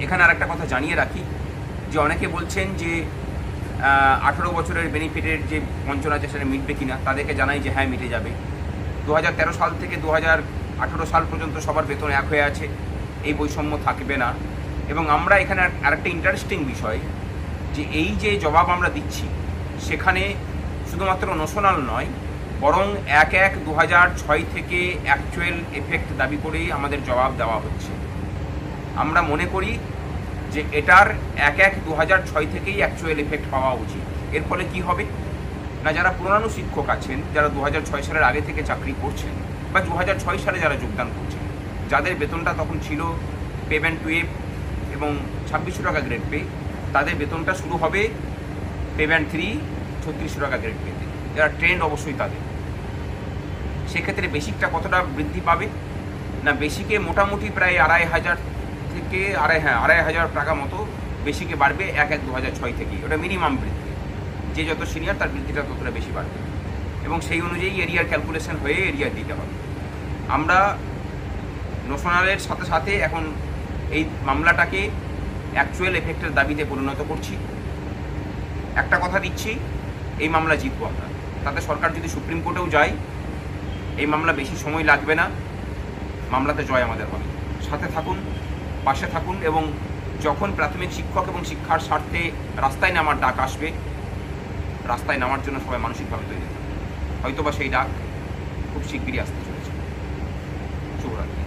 এখানে আরেকটা কথা জানিয়ে রাখি যে অনেকে বলছেন যে 18 বছরের বেনিফিটের যে বঞ্চনা আছে সেটা মিটবে কিনা। তাদেরকে জানাই যে হ্যাঁ, মিটে যাবে। 2013 সাল থেকে 2018 সাল পর্যন্ত সবার বেতন এক হয়ে আছে, এই বৈষম্য থাকবে না। এবং আমরা এখানে আরেকটা ইন্টারেস্টিং বিষয় যে এই যে জবাব আমরা দিচ্ছি সেখানে শুধুমাত্র নোশনাল নয়, বরং 1/1/2006 থেকে অ্যাকচুয়াল এফেক্ট দাবি করেই আমাদের জবাব দেওয়া হচ্ছে। আমরা মনে করি যে এটার 1/1/2006 থেকেই অ্যাকচুয়াল এফেক্ট পাওয়া উচিত। এর ফলে কি হবে না, যারা পুরানো শিক্ষক আছেন, যারা 2006 সালের আগে থেকে চাকরি করছেন বা 2006 সালে যারা যোগদান করছেন, যাদের বেতনটা তখন ছিল পে ব্যান্ড 2F এবং 2600 টাকা গ্রেড পে, তাদের বেতনটা শুরু হবে পে ব্যান্ড 3 3600 টাকা গ্রেড পেতে। যারা ট্রেন্ড অবশ্যই তাদের। সেক্ষেত্রে বেসিকটা কতটা বৃদ্ধি পাবে না, বেসিকে মোটামুটি প্রায় 2500 থেকে 2500 টাকা মতো বেসিকে বাড়বে 1/1/2006 থেকেই। ওটা মিনিমাম বৃদ্ধি, যে যত সিনিয়র তার বৃদ্ধিটা ততটা বেশি বাড়বে এবং সেই অনুযায়ী এরিয়ার ক্যালকুলেশন হয়ে এরিয়ার দিতে হবে। আমরা নোশনালের সাথে সাথে এখন এই মামলাটাকে অ্যাকচুয়াল এফেক্টের দাবিতে পরিণত করছি। একটা কথা দিচ্ছি, এই মামলা জিতবো আমরা। তাতে সরকার যদি সুপ্রিম কোর্টেও যায়, এই মামলা বেশি সময় লাগবে না, মামলাতে জয় আমাদের হবে। সাথে থাকুন, পাশে থাকুন এবং যখন প্রাথমিক শিক্ষক এবং শিক্ষার স্বার্থে রাস্তায় নামার ডাক আসবে, রাস্তায় নামার জন্য সবাই মানসিকভাবে তৈরি থাকুন। হয়তোবা সেই ডাক খুব শিগগিরই আসতে চলেছে। শুভরাত্রি।